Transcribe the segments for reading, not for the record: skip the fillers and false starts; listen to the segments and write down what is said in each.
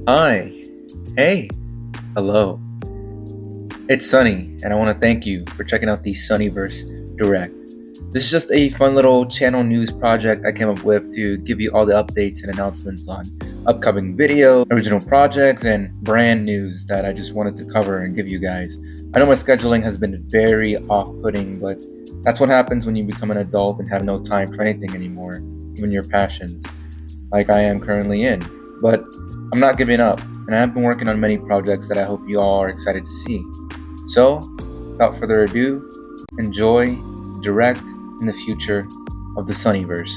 Hi. Hey. Hello. It's Sonny, and I want to thank you for checking out the SonnyVerse Direct. This is just a fun little channel news project I came up with to give you all the updates and announcements on upcoming video, original projects, and brand news that I just wanted to cover and give you guys. I know my scheduling has been very off-putting, but that's what happens when you become an adult and have no time for anything anymore, even your passions, like I am currently in. But I'm not giving up, and I have been working on many projects that I hope you all are excited to see. So, without further ado, enjoy, direct, in the future of the SonnyVerse.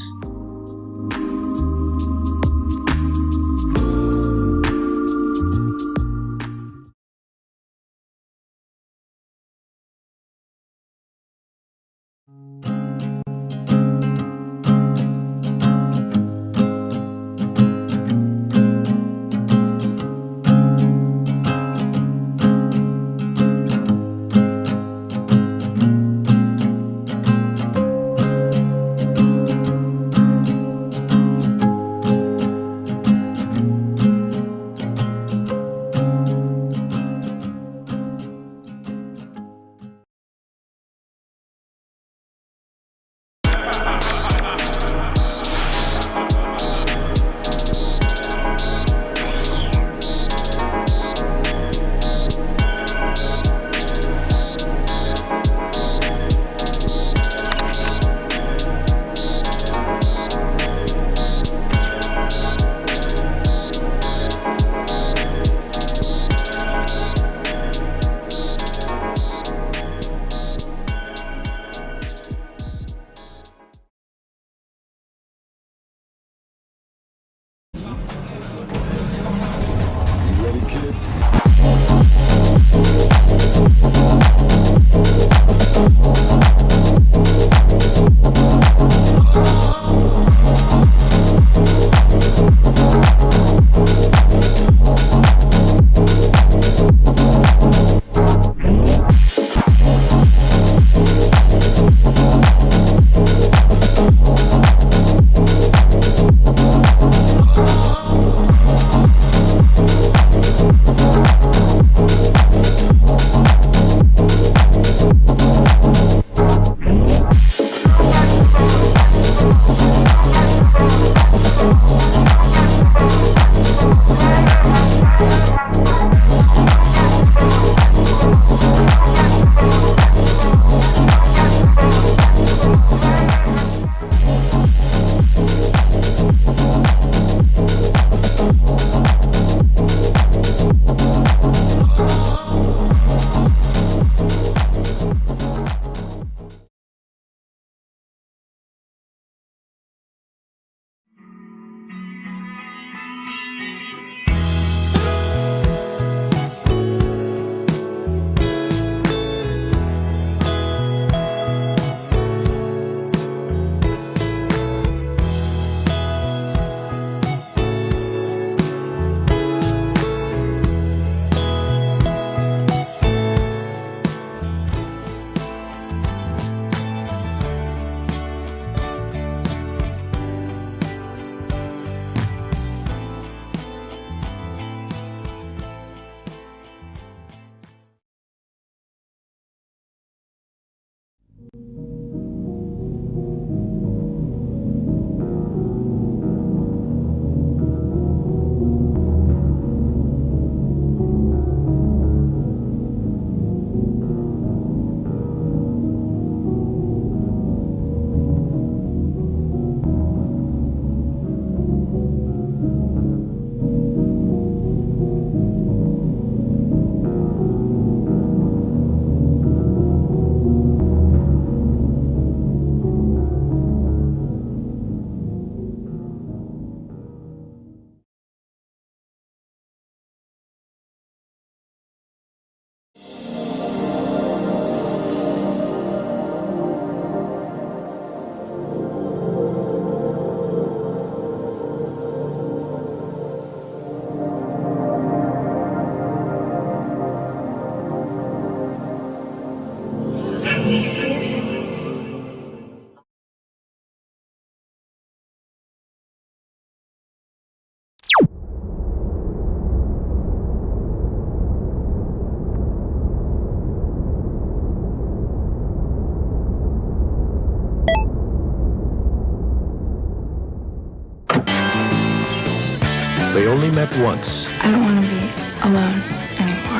they only met once. I don't want to be alone anymore.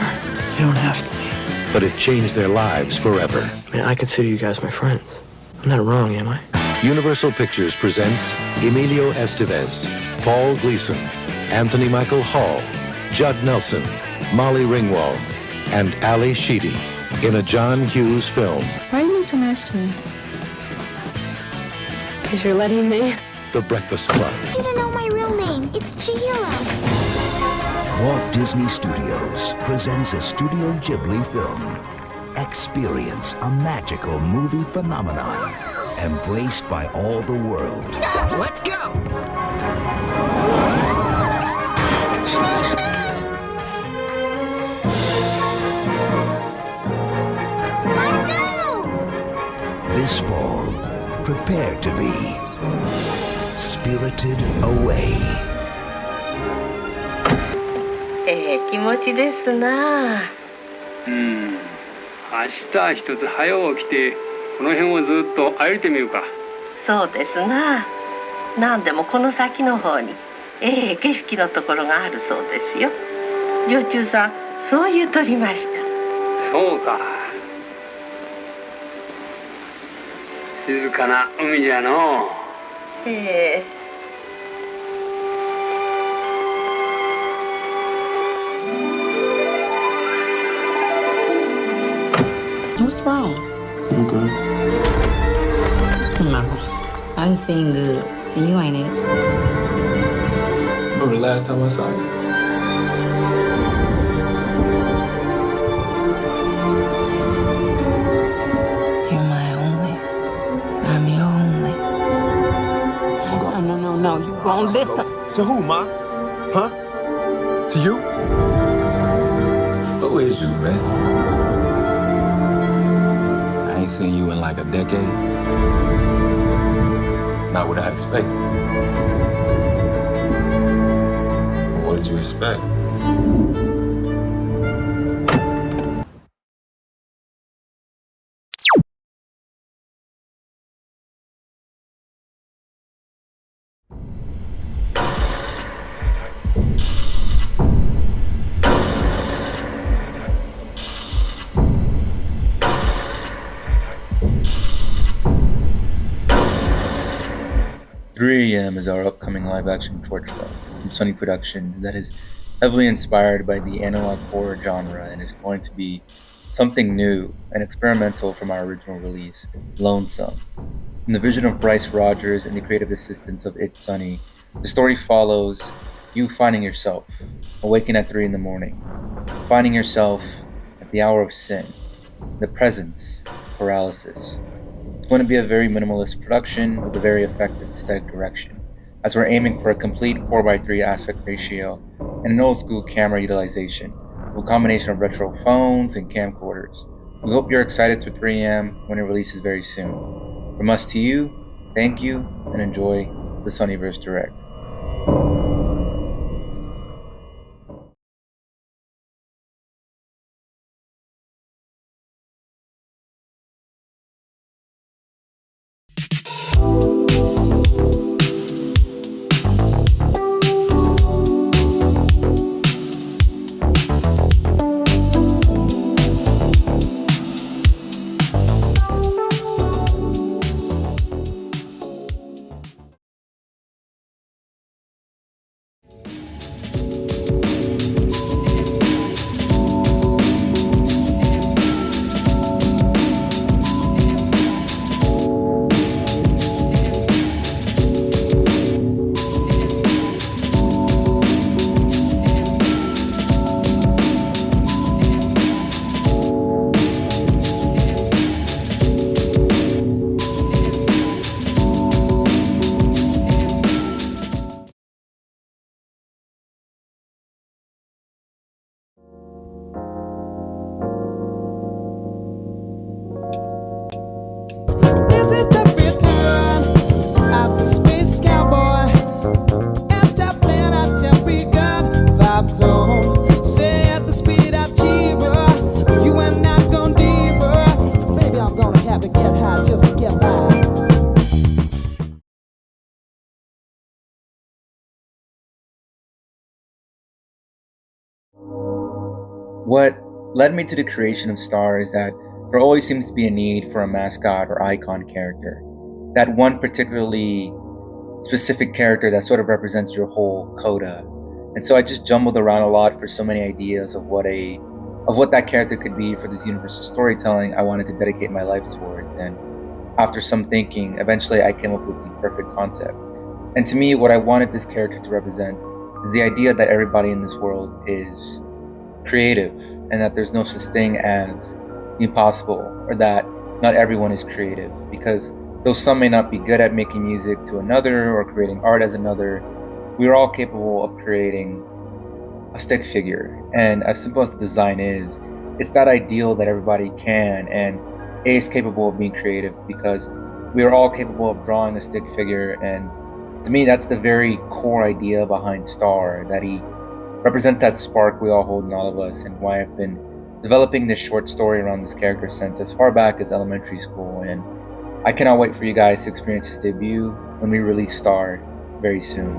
You don't have to be. But it changed their lives forever. I mean, I consider you guys my friends. I'm not wrong, am I? Universal Pictures presents Emilio Estevez, Paul Gleason, Anthony Michael Hall, Judd Nelson, Molly Ringwald, and Ali Sheedy in a John Hughes film. Why are you being so nice to me? Because you're letting me. The Breakfast Club. You don't know my real name. It's Chihiro. Walt Disney Studios presents a Studio Ghibli film. Experience a magical movie phenomenon embraced by all the world. Let's go! Let's go! This fall, prepare to be spirited away. 気持ちですな。明日一つ早起きてこの辺をずっと歩いてみようか。そうですな。なんでもこの先の方に景色のところがあるそうですよ。女中さん、そう言うとりました。そうか。静かな海じゃの。What's wrong? I'm good. No, I done seen good, and you ain't it. Remember the last time I saw you? You're my only, and I'm your only. No, you gon' listen. To who, Ma? Huh? To you? Who is you, man? I ain't seen you in like a decade. It's not what I expected. What did you expect? "3 AM" is our upcoming live-action short film from SonnyTimez Productions that is heavily inspired by the analog horror genre and is going to be something new and experimental from our original release, Lonesome. From the vision of Bryce Rogers and the creative assistance of ItzSonny, the story follows you finding yourself, awaken at 3 in the morning, finding yourself at the hour of sin, the presence, paralysis. It's going to be a very minimalist production with a very effective aesthetic direction, as we're aiming for a complete 4:3 aspect ratio and an old school camera utilization, with a combination of retro phones and camcorders. We hope you're excited for 3 AM when it releases very soon. From us to you, thank you, and enjoy the SonnyVerse Direct. What led me to the creation of Star is that there always seems to be a need for a mascot or icon character. That one particularly specific character that sort of represents your whole coda. And so I just jumbled around a lot for so many ideas of what that character could be for this universal storytelling I wanted to dedicate my life towards. And after some thinking, eventually I came up with the perfect concept. And to me, what I wanted this character to represent is the idea that everybody in this world is creative and that there's no such thing as the impossible or that not everyone is creative, because though some may not be good at making music to another or creating art as another, we are all capable of creating a stick figure. And as simple as the design is, it's that ideal that everybody can and is capable of being creative, because we are all capable of drawing a stick figure. And to me, that's the very core idea behind Star, that he represents that spark we all hold in all of us, and why I've been developing this short story around this character since as far back as elementary school. And I cannot wait for you guys to experience his debut when we release Star very soon.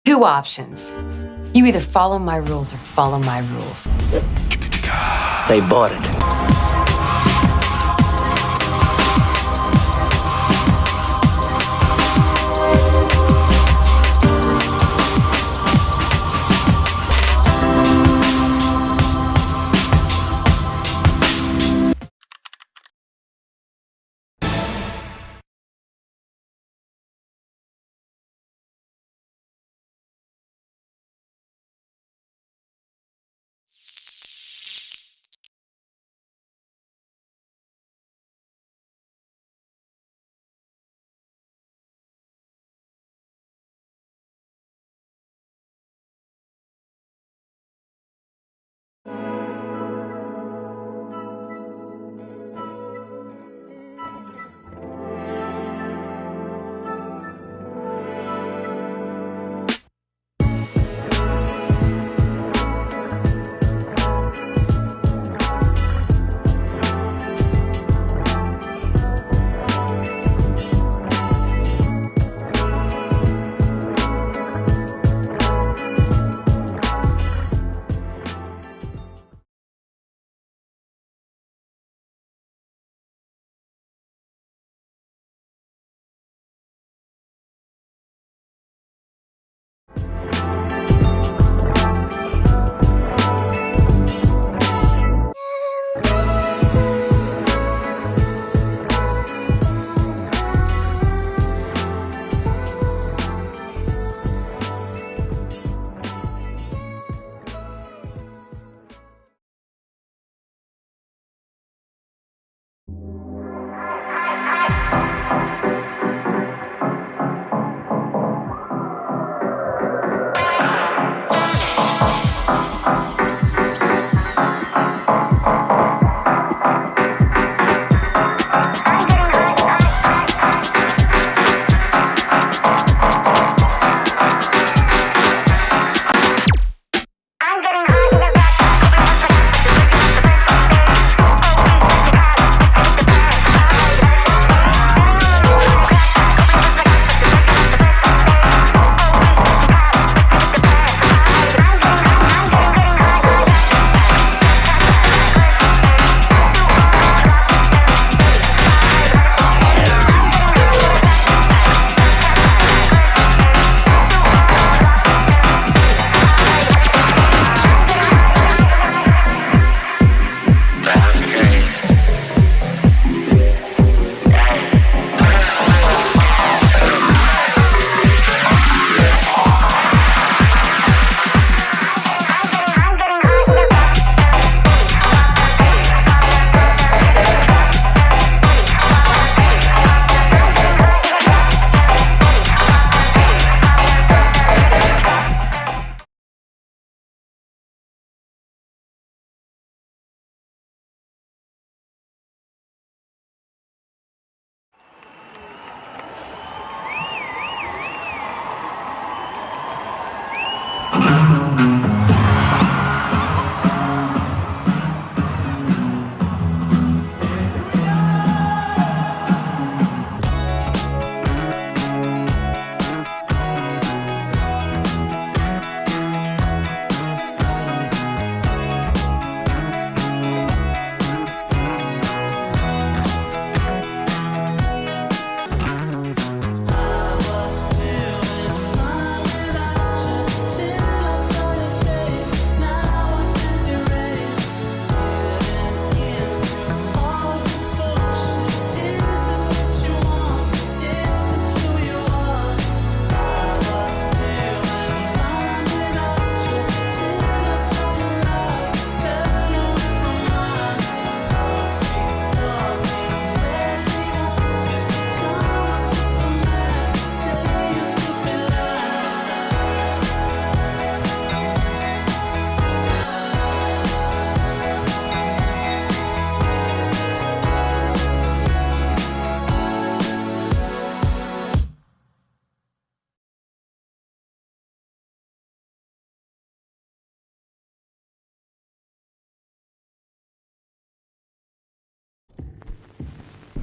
Two options. You either follow my rules or follow my rules. They bought it.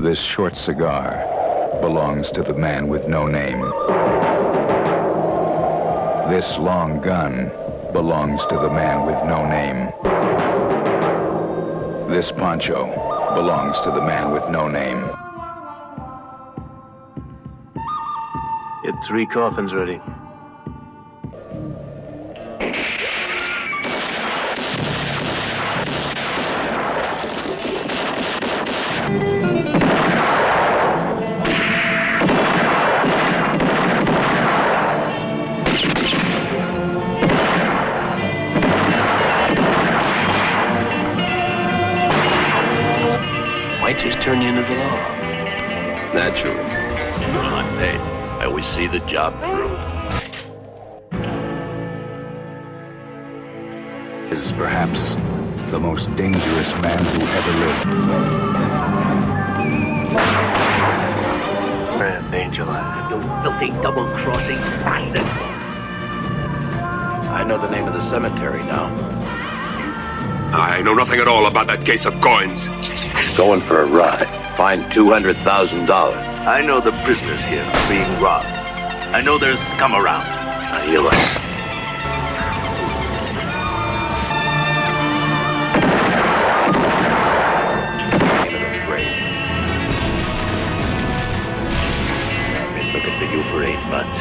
This short cigar belongs to the man with no name. This long gun belongs to the man with no name. This poncho belongs to the man with no name. Get 3 coffins ready. Might just turn you into the law. Naturally. Well, I'm paid. I always see the job through. Is perhaps the most dangerous man who ever lived. Grand angel eyes. You filthy double-crossing bastard. I know the name of the cemetery now. I know nothing at all about that case of coins. Going for a ride. Find $200,000. I know the prisoners here are being robbed. I know there's scum around. Now you listen. I've been looking for you for 8 months.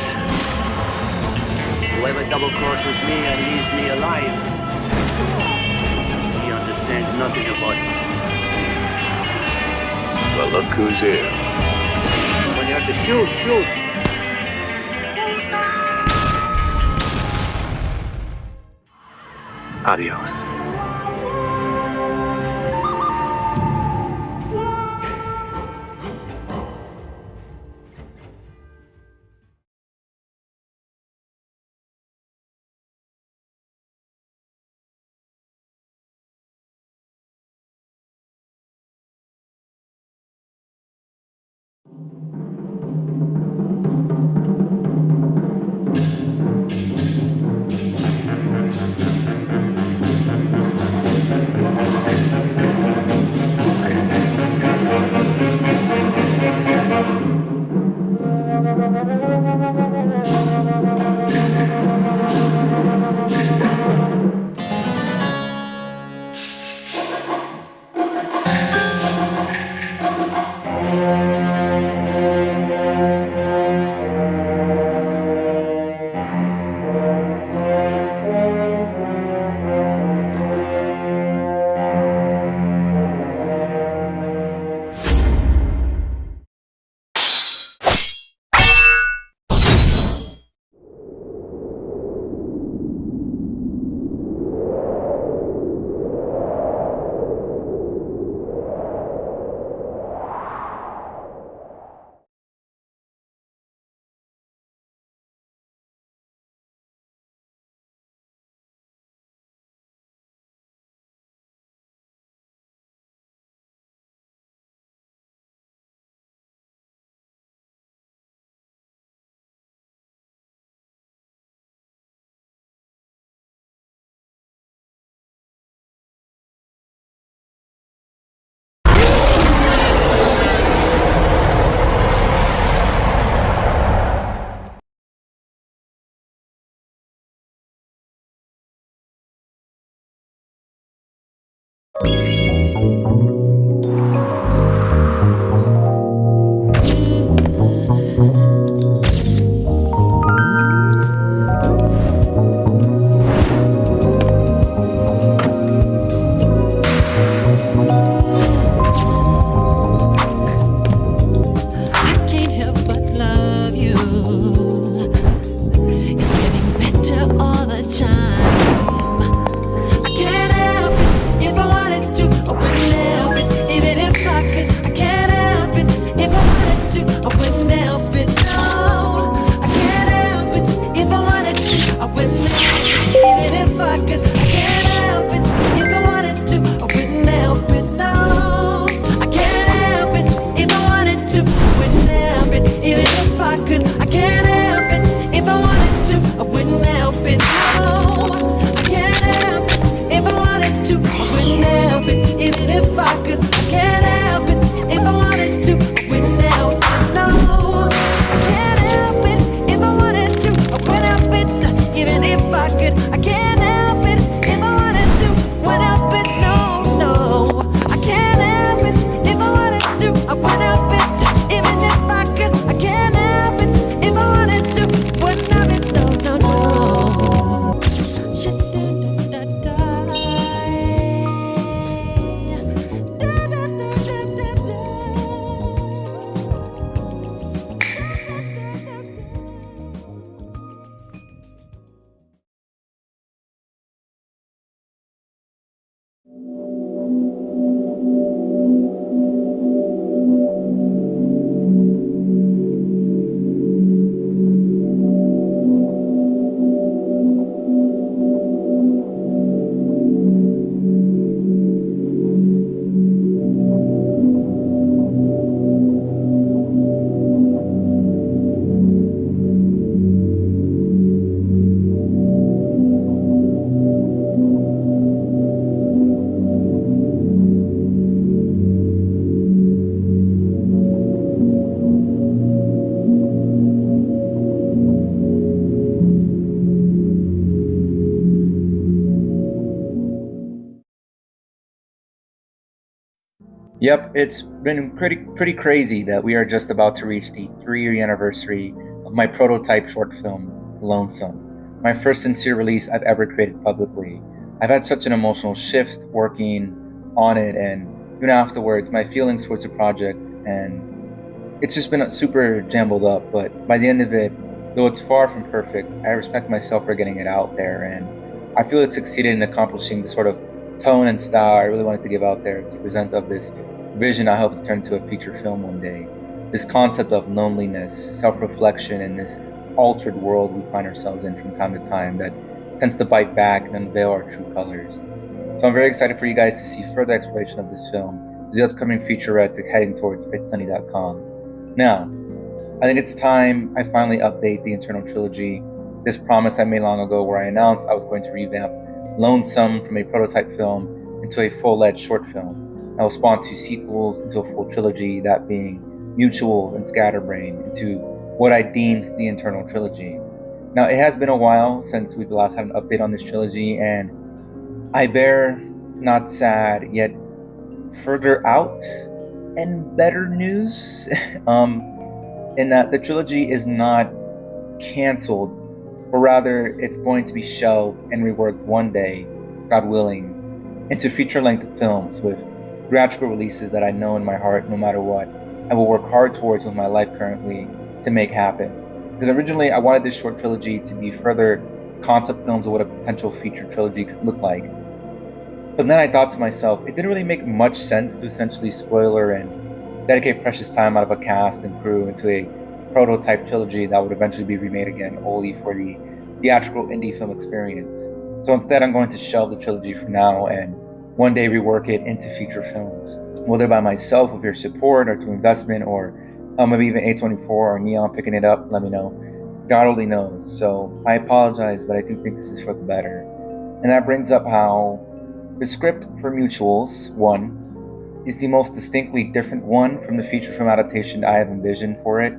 Whoever double-crosses me and leaves me alive, he understands nothing about me. Well, look who's here. When you have to shoot, shoot. Adios. If I wanted to, I wouldn't help Yep, it's been pretty crazy that we are just about to reach the 3-year anniversary of my prototype short film, Lonesome, my first sincere release I've ever created publicly. I've had such an emotional shift working on it, and even afterwards, my feelings towards the project, and it's just been super jumbled up. But by the end of it, though it's far from perfect, I respect myself for getting it out there, and I feel it succeeded in accomplishing the sort of tone and style I really wanted to give out there to present of this vision I hope to turn into a feature film one day. This concept of loneliness, self-reflection, and this altered world we find ourselves in from time to time that tends to bite back and unveil our true colors. So I'm very excited for you guys to see further exploration of this film, the upcoming featurette heading towards ItzSonny.com. Now, I think it's time I finally update the internal trilogy. This promise I made long ago, where I announced I was going to revamp Lonesome from a prototype film into a full-fledged short film. I will spawn 2 sequels into a full trilogy, that being Mutuals and Scatterbrain, into what I deemed the internal trilogy. Now, it has been a while since we've last had an update on this trilogy, and I bear not sad yet further out and better news. In that the trilogy is not canceled, but rather it's going to be shelved and reworked one day, God willing, into feature-length films with theatrical releases that I know in my heart, no matter what, I will work hard towards with my life currently to make happen. Because originally I wanted this short trilogy to be further concept films of what a potential feature trilogy could look like. But then I thought to myself, it didn't really make much sense to essentially spoiler and dedicate precious time out of a cast and crew into a prototype trilogy that would eventually be remade again only for the theatrical indie film experience. So instead, I'm going to shelve the trilogy for now and one day rework it into feature films, whether by myself with your support or through investment, or maybe even A24 or Neon picking it up. Let me know. God only knows. So I apologize, but I do think this is for the better. And that brings up how the script for Mutuals 1 is the most distinctly different one from the feature film adaptation I have envisioned for it,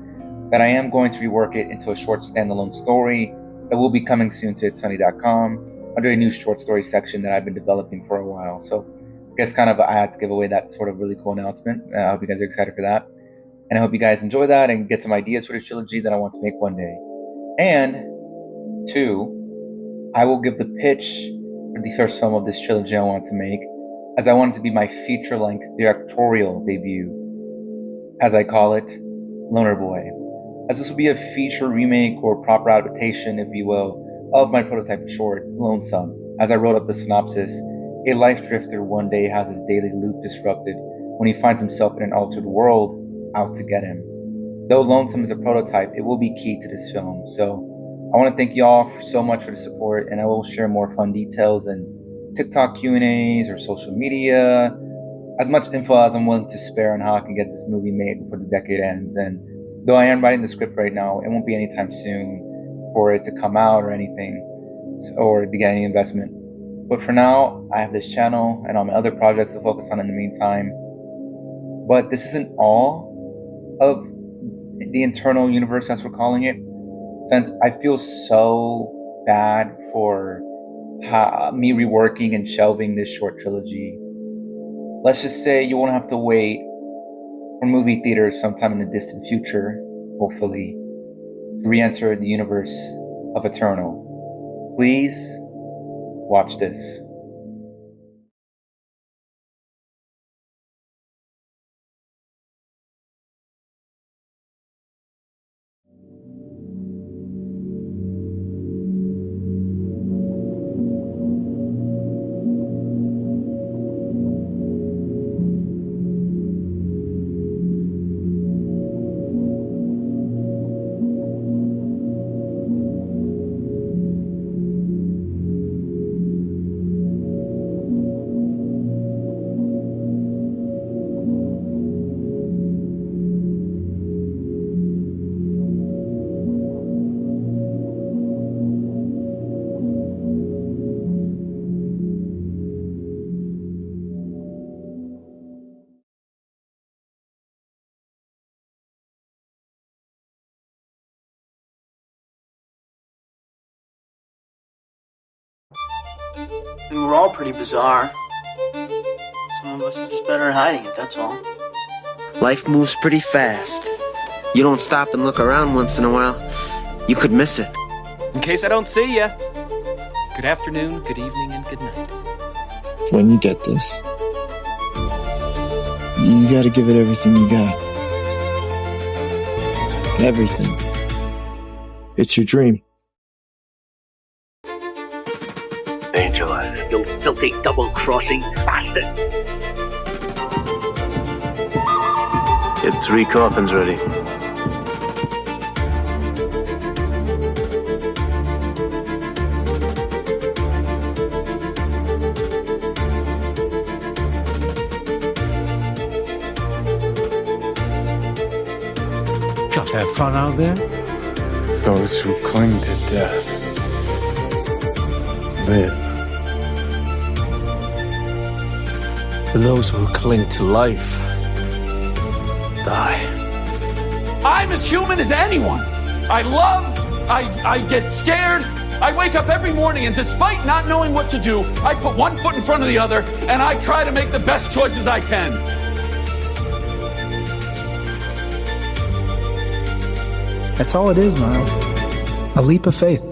that I am going to rework it into a short standalone story that will be coming soon to ItzSonny.com under a new short story section that I've been developing for a while. So I guess kind of I had to give away that sort of really cool announcement. I hope you guys are excited for that. And I hope you guys enjoy that and get some ideas for this trilogy that I want to make one day. And 2, I will give the pitch for the first film of this trilogy I want to make, as I want it to be my feature-length directorial debut, as I call it, Loner Boy, as this will be a feature remake or proper adaptation, if you will, of my prototype short, Lonesome. As I wrote up the synopsis, a life drifter one day has his daily loop disrupted when he finds himself in an altered world out to get him. Though Lonesome is a prototype, it will be key to this film. So I want to thank y'all so much for the support, and I will share more fun details and TikTok Q&As or social media, as much info as I'm willing to spare on how I can get this movie made before the decade ends. And though I am writing the script right now, it won't be anytime soon for it to come out or anything, or to get any investment. But for now, I have this channel and all my other projects to focus on in the meantime. But this isn't all of the internal universe, as we're calling it, since I feel so bad for me reworking and shelving this short trilogy. Let's just say you won't have to wait for movie theaters sometime in the distant future, hopefully, to re-enter the universe of Eternal. Please watch this. We were all pretty bizarre. Some of us are just better at hiding it, that's all. Life moves pretty fast. You don't stop and look around once in a while, you could miss it. In case I don't see ya. Good afternoon, good evening, and good night. When you get this, you gotta give it everything you got. Everything. It's your dream. Angel Eyes, you filthy double-crossing bastard! Get 3 coffins ready. Just have fun out there. Those who cling to death live. Those who cling to life die. I'm as human as anyone. I love, I get scared. I wake up every morning and despite not knowing what to do, I put one foot in front of the other and I try to make the best choices I can. That's all it is, Miles. A leap of faith.